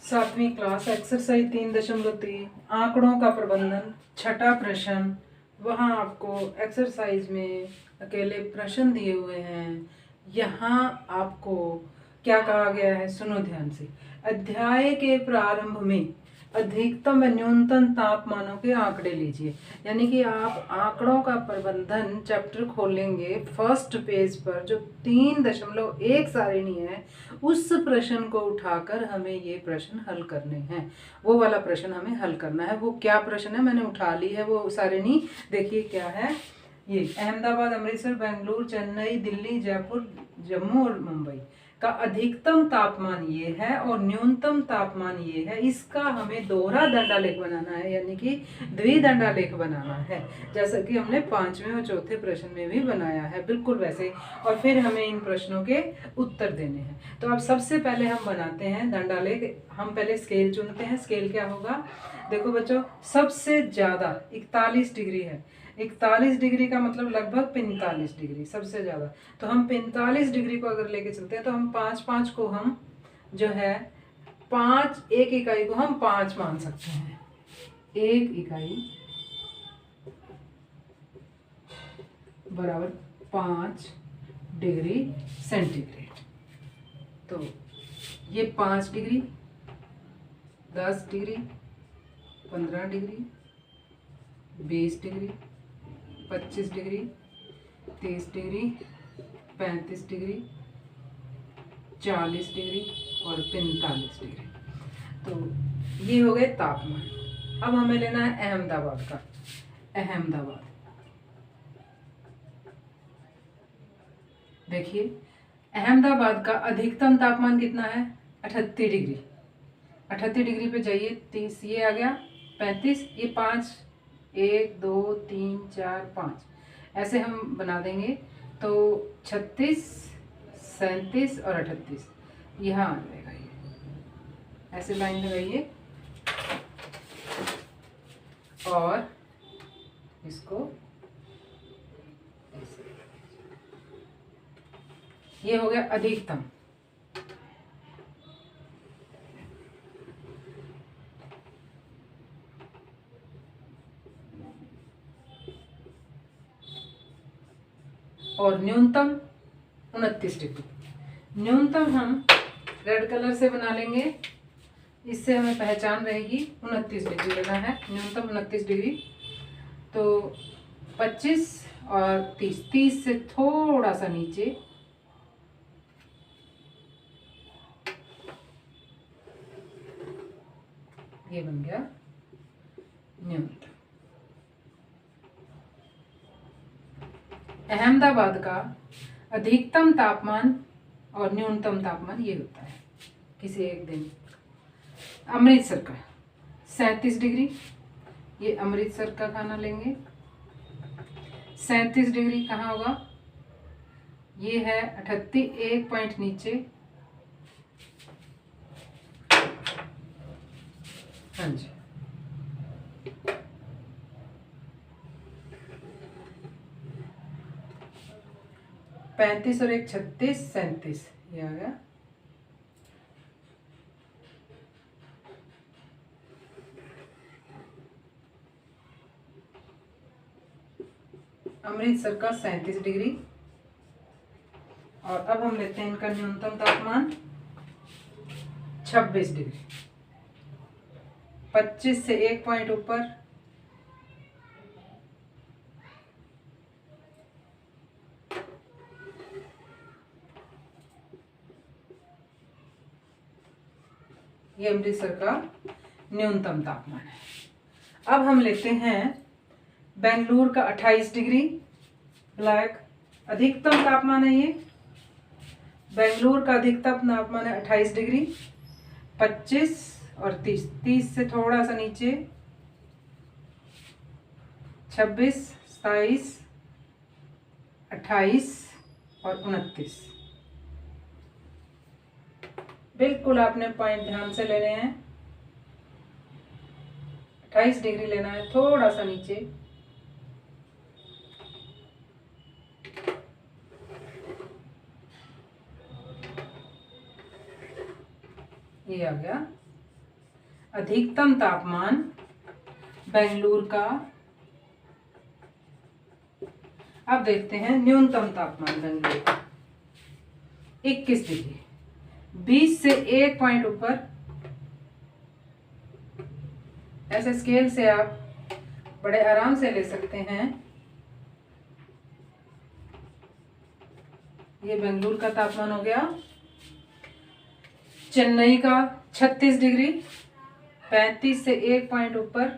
सातवीं class exercise 3.3 आंकड़ों का प्रबंधन छठा प्रश्न। वहाँ आपको एक्सरसाइज में अकेले प्रश्न दिए हुए हैं। यहाँ आपको क्या कहा गया है, सुनो ध्यान से। अध्याय के प्रारंभ में अधिकतम व न्यूनतम तापमानों के आंकड़े लीजिए। यानी कि आप आंकड़ों का प्रबंधन चैप्टर खोलेंगे फर्स्ट पेज पर, जो 3.1 सारिणी है, उस प्रश्न को उठाकर हमें ये प्रश्न हल करने हैं। वो वाला प्रश्न हमें हल करना है। वो क्या प्रश्न है, मैंने उठा ली है वो सारिणी। देखिए क्या है ये। अहमदाबाद, अमृतसर, बेंगलुरु, चेन्नई, दिल्ली, जयपुर, जम्मू और मुंबई का अधिकतम तापमान ये है और न्यूनतम तापमान ये है। इसका हमें दोहरा दंडालेख बनाना है, यानी कि द्विदंडालेख बनाना है, जैसा कि हमने 5वें और चौथे प्रश्न में भी बनाया है, बिल्कुल वैसे ही। और फिर हमें इन प्रश्नों के उत्तर देने हैं। तो अब सबसे पहले हम बनाते हैं दंडालेख। हम पहले स्केल चुनते हैं। स्केल क्या होगा, देखो बच्चों, सबसे ज़्यादा 41 डिग्री है। 41 डिग्री का मतलब लगभग 45 डिग्री सबसे ज़्यादा। तो हम 45 डिग्री को अगर लेके चलते हैं तो हम 5 को हम जो है 5, एक इकाई को हम 5 मान सकते हैं। एक इकाई बराबर 5 डिग्री सेंटीग्रेड। तो ये 5 degree, 10 degree, 15 degree, 20 degree, 25 degree, 30 degree, 35 degree, 40 degree और 45 डिग्री। तो ये हो गए तापमान। अब हमें लेना है अहमदाबाद का। अहमदाबाद, देखिए अहमदाबाद का अधिकतम तापमान कितना है, 38 डिग्री। 38 डिग्री पे जाइए, 30, ये आ गया 35, ये 5, 1 2 3 4 5 ऐसे हम बना देंगे। तो 36, 37 और 38 यहाँ आ जाएगा। ये ऐसे लाइन लगाइए और इसको ऐसे। ये हो गया अधिकतम। और न्यूनतम 29 डिग्री। न्यूनतम हम रेड कलर से बना लेंगे, इससे हमें पहचान रहेगी। 29 डिग्री लेना है, न्यूनतम 29 डिग्री। तो 25 और 30, 30 से थोड़ा सा नीचे, ये बन गया न्यूनतम। अहमदाबाद का अधिकतम तापमान और न्यूनतम तापमान ये होता है किसी एक दिन। अमृतसर का 37 डिग्री, ये अमृतसर का खाना लेंगे। 37 डिग्री कहाँ होगा, ये है 38, एक पॉइंट नीचे। हाँ जी, 35 और एक 36, 37, ये आ गया। अमृतसर का 37 डिग्री। और अब हम लेते हैं इनका न्यूनतम तापमान 26 डिग्री। 25 से एक पॉइंट ऊपर, ये अमृतसर का न्यूनतम तापमान है। अब हम लेते हैं बेंगलुरु का 28 डिग्री। ब्लैक अधिकतम तापमान है ये। बेंगलुरु का अधिकतम तापमान है 28 डिग्री। 25 और 30, 30 से थोड़ा सा नीचे, 26, 27, 28 और 29। बिल्कुल आपने पॉइंट ध्यान से लेने हैं। 28 डिग्री लेना है, थोड़ा सा नीचे। ये आ गया अधिकतम तापमान बेंगलुरु का। अब देखते हैं न्यूनतम तापमान बेंगलुरु का 21 डिग्री। 20 से 1 पॉइंट ऊपर, ऐसे स्केल से आप बड़े आराम से ले सकते हैं। ये बेंगलुरु का तापमान हो गया। चेन्नई का 36 डिग्री। 35 से 1 पॉइंट ऊपर,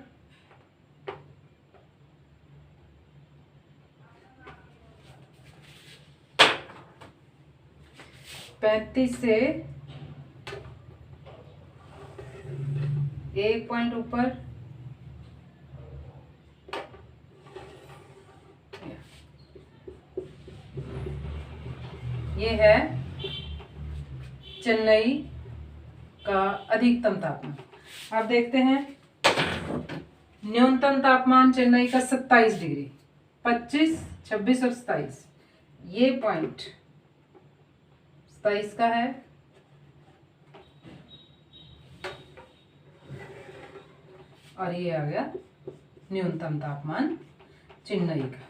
35 से 1 पॉइंट ऊपर, ये है चेन्नई का अधिकतम तापमान। अब देखते हैं न्यूनतम तापमान चेन्नई का 27 डिग्री। 25, 26 और 27, ये पॉइंट 27 का है। और ये आ गया न्यूनतम तापमान चेन्नई का।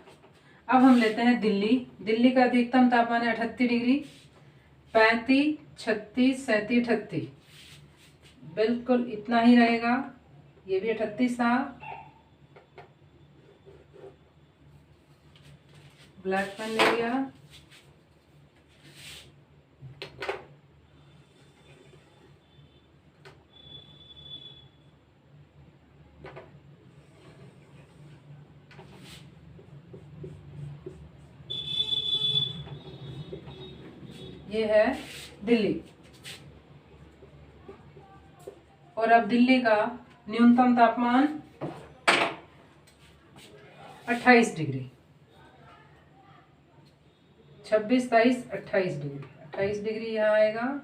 अब हम लेते हैं दिल्ली। दिल्ली का अधिकतम तापमान है 38 डिग्री। 35, 36, 37, 38, बिल्कुल इतना ही रहेगा। ये भी 38 था। ब्लैक पेन ले लिया। ये है दिल्ली। और अब दिल्ली का न्यूनतम तापमान 28 डिग्री। 26, 23, 28 डिग्री। 28 डिग्री यहाँ आएगा।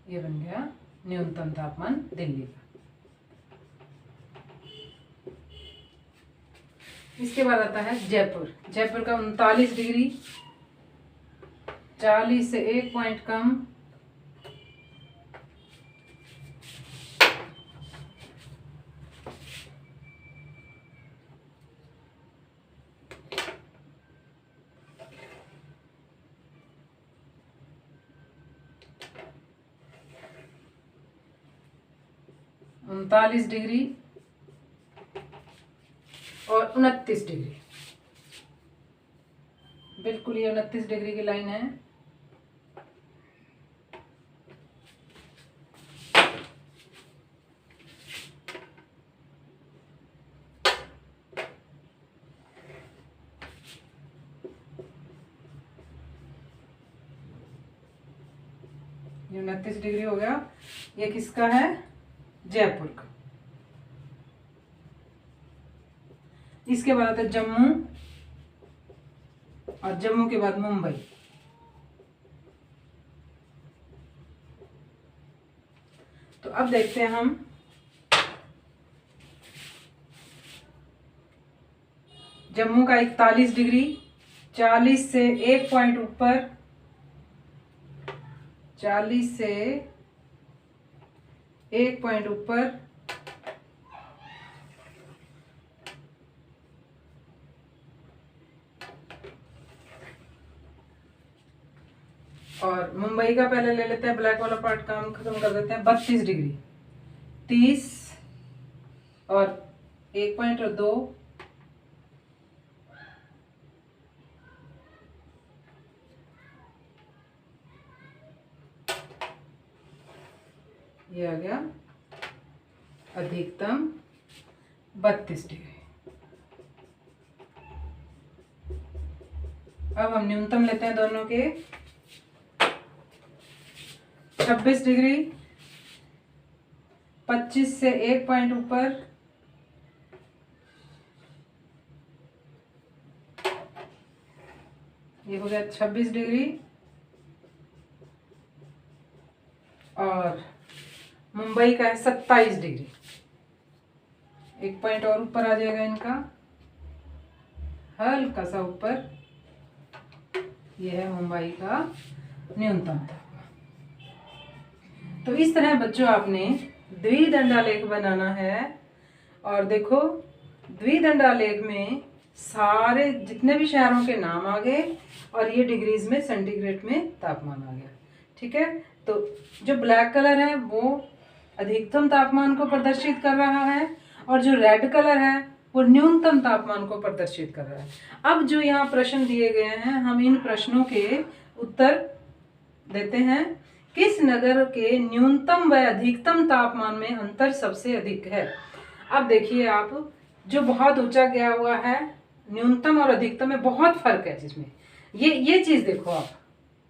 ये बन गया न्यूनतम तापमान दिल्ली का। इसके बाद आता है जयपुर। जयपुर का 39 डिग्री। 40 से 1 पॉइंट कम। उनतालीस डिग्री और 29 डिग्री, बिल्कुल ये 29 डिग्री की लाइन है। ये 29 डिग्री हो गया। ये किसका है? जयपुर का। इसके बाद आता है जम्मू, और जम्मू के बाद मुंबई। तो अब देखते हैं हम जम्मू का 41 डिग्री। 40 से 1 पॉइंट ऊपर, 40 से 1 पॉइंट ऊपर, और मुंबई का पहले ले लेते हैं, ब्लैक वाला पार्ट काम खत्म कर देते हैं। 32 डिग्री। 30 और 1 पॉइंट और 2, ये आ गया अधिकतम 32 डिग्री। अब हम न्यूनतम लेते हैं दोनों के। 26 डिग्री। 25 से 1 पॉइंट ऊपर, ये हो गया 26 डिग्री। और मुंबई का है 27 डिग्री। 1 पॉइंट और ऊपर आ जाएगा इनका, हल्का सा ऊपर। ये है मुंबई का न्यूनतम तापमान। तो इस तरह बच्चों आपने द्विदंडालेख बनाना है। और देखो द्विदंडालेख में सारे जितने भी शहरों के नाम आ गए और ये डिग्रीज में सेंटीग्रेड में तापमान आ गया। ठीक है, तो जो ब्लैक कलर है वो अधिकतम तापमान को प्रदर्शित कर रहा है और जो रेड कलर है वो न्यूनतम तापमान को प्रदर्शित कर रहा है। अब जो यहाँ प्रश्न दिए गए हैं, हम इन प्रश्नों के उत्तर देते हैं। किस नगर के न्यूनतम व अधिकतम तापमान में अंतर सबसे अधिक है? अब देखिए आप, जो बहुत ऊंचा गया हुआ है, न्यूनतम और अधिकतम में बहुत फर्क है जिसमें ये चीज देखो आप,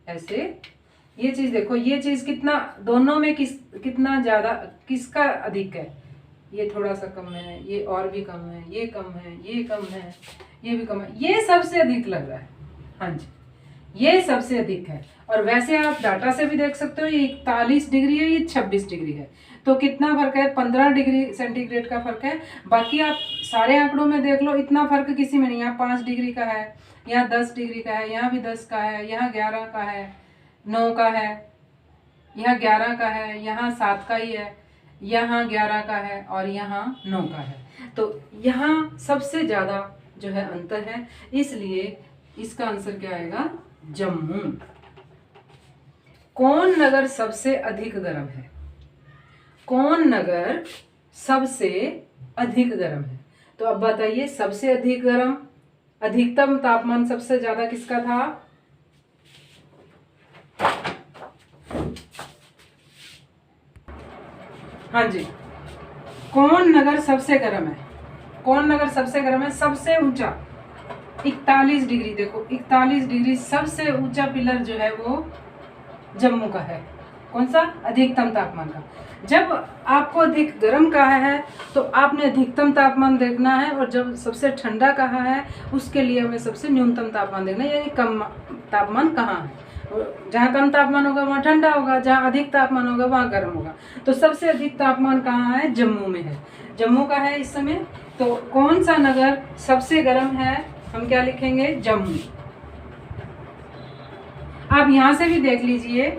ऐसे ये चीज देखो, ये चीज कितना दोनों में कितना ज्यादा, किसका अधिक है? ये थोड़ा सा कम है, ये और भी कम है, ये कम है, ये कम है, ये भी कम है, ये सबसे अधिक लग रहा है। हाँ जी, ये सबसे अधिक है। और वैसे आप डाटा से भी देख सकते हो, ये 41 डिग्री है, ये 26 डिग्री है। तो कितना फर्क है? 15 डिग्री सेंटीग्रेड का फर्क है। बाकी आप सारे आंकड़ों में देख लो, इतना फर्क किसी में नहीं। यहाँ 5 डिग्री का है, यहाँ 10 डिग्री का है, यहाँ भी 10 का है, यहाँ 11 का है, 9 का है, यहाँ 11 का है, यहाँ 7 का ही है, यहाँ 11 का है और यहाँ 9 का है। तो यहाँ सबसे ज़्यादा जो है अंतर है, इसलिए इसका आंसर क्या आएगा? जम्मू। कौन नगर सबसे अधिक गर्म है? कौन नगर सबसे अधिक गर्म है? तो अब बताइए, सबसे अधिक गर्म, अधिकतम तापमान सबसे ज्यादा किसका था? हाँ जी, कौन नगर सबसे गर्म है? कौन नगर सबसे गर्म है? सबसे ऊंचा 41 डिग्री। देखो 41 डिग्री सबसे ऊंचा पिलर जो है वो जम्मू का है। कौन सा? अधिकतम तापमान का। जब आपको अधिक गर्म कहा है तो आपने अधिकतम तापमान देखना है, और जब सबसे ठंडा कहा है उसके लिए हमें सबसे न्यूनतम तापमान देखना है, यानी कम तापमान कहाँ है। जहाँ कम तापमान होगा वहाँ ठंडा होगा, जहाँ अधिक तापमान होगा वहाँ गर्म होगा। तो सबसे अधिक तापमान कहाँ है? जम्मू में है। जम्मू का है इस समय। तो कौन सा नगर सबसे गर्म है? हम क्या लिखेंगे? जम्मू। आप यहाँ से भी देख लीजिए,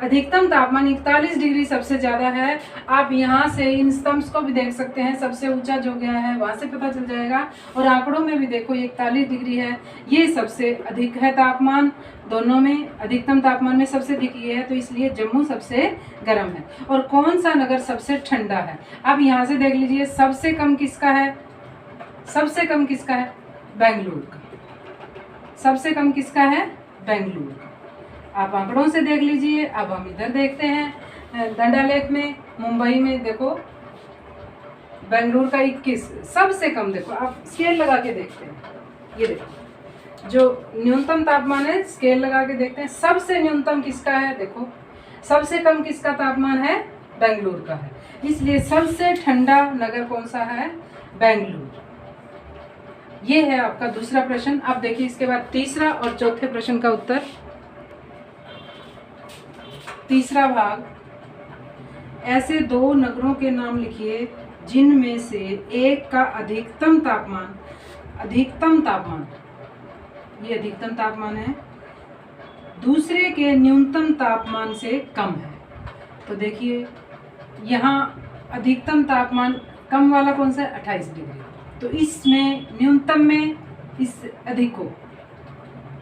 अधिकतम तापमान 41 डिग्री सबसे ज़्यादा है। आप यहाँ से इन स्तंभ को भी देख सकते हैं, सबसे ऊंचा जो गया है वहाँ से पता चल जाएगा। और आंकड़ों में भी देखो, 41 डिग्री है, ये सबसे अधिक है तापमान। दोनों में अधिकतम तापमान में सबसे अधिक ये है, तो इसलिए जम्मू सबसे गर्म है। और कौन सा नगर सबसे ठंडा है? आप यहाँ से देख लीजिए, सबसे कम किसका है? सबसे कम किसका है? बेंगलुरु का। सबसे कम किसका है? बेंगलुरु का। आप आंकड़ों से देख लीजिए। अब हम इधर देखते हैं दंडालेख में, मुंबई में देखो बेंगलुरु का 21 सबसे कम। देखो आप स्केल लगा के देखते हैं, ये देखो जो न्यूनतम तापमान है, स्केल लगा के देखते हैं, सबसे न्यूनतम किसका है? देखो सबसे कम किसका तापमान है? बेंगलुरु का है। इसलिए सबसे ठंडा नगर कौन सा है? बेंगलुरु। ये है आपका दूसरा प्रश्न। अब देखिए इसके बाद तीसरा और चौथे प्रश्न का उत्तर। तीसरा भाग, ऐसे 2 नगरों के नाम लिखिए जिनमें से एक का अधिकतम तापमान ये अधिकतम तापमान है, दूसरे के न्यूनतम तापमान से कम है। तो देखिए यहाँ अधिकतम तापमान कम वाला कौन सा है? 28 डिग्री। तो इसमें न्यूनतम में इस अधिक को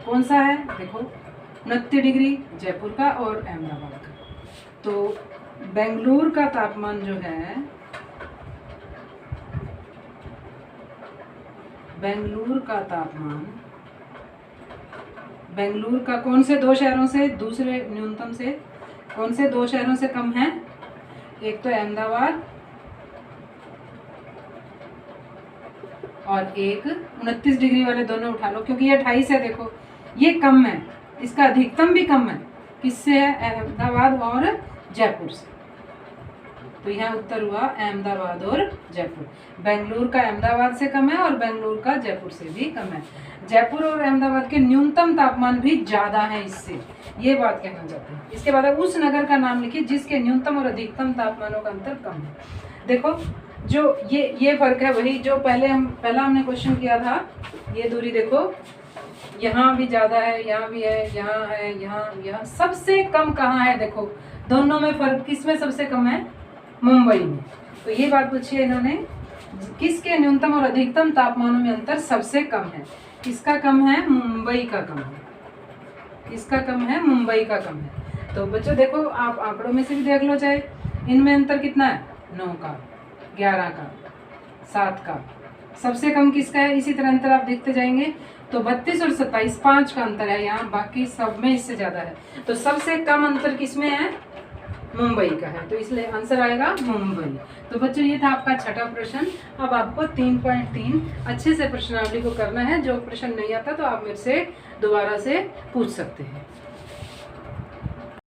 कौन सा है? देखो 29 डिग्री जयपुर का और अहमदाबाद का। तो बेंगलुरु का तापमान जो है, बेंगलुरु का तापमान, बेंगलुरु का कौन से 2 शहरों से, दूसरे न्यूनतम से कौन से 2 शहरों से कम है? एक तो अहमदाबाद और एक 29 डिग्री वाले, दोनों उठा लो क्योंकि ये 28 है। देखो ये कम है, इसका अधिकतम भी कम है। किससे है? अहमदाबाद और जयपुर से। तो यहाँ उत्तर हुआ अहमदाबाद और जयपुर। बेंगलुरु का अहमदाबाद से कम है और बेंगलुरु का जयपुर से भी कम है। जयपुर और अहमदाबाद के न्यूनतम तापमान भी ज़्यादा है इससे, ये बात कहना चाहते हैं। इसके बाद उस नगर का नाम लिखिए जिसके न्यूनतम और अधिकतम तापमानों का अंतर कम है। देखो जो ये फर्क है वही जो पहला हमने क्वेश्चन किया था। ये दूरी देखो, यहाँ भी ज़्यादा है, यहाँ भी है, यहाँ है, यहाँ सबसे कम कहाँ है? देखो दोनों में फर्क, किस में सबसे कम है? मुंबई में। तो ये बात पूछी है इन्होंने, किसके न्यूनतम और अधिकतम तापमानों में अंतर सबसे कम है? किसका कम है? मुंबई का कम है। किसका कम है? मुंबई का कम है। तो बच्चों देखो, आप आंकड़ों में से भी देख लो, चाहे इनमें अंतर कितना है? 9 का, 11 का, 7 का। सबसे कम किसका है? इसी तरह अंतर आप देखते जाएंगे तो 32 और 27, 5 का अंतर है यहाँ, बाकी सब में इससे ज़्यादा है। तो सबसे कम अंतर किसमें है? मुंबई का है, तो इसलिए आंसर आएगा मुंबई। तो बच्चों ये था आपका छठा प्रश्न। अब आपको 3.3 अच्छे से प्रश्नावली को करना है। जो प्रश्न नहीं आता तो आप मेरे से दोबारा से पूछ सकते हैं।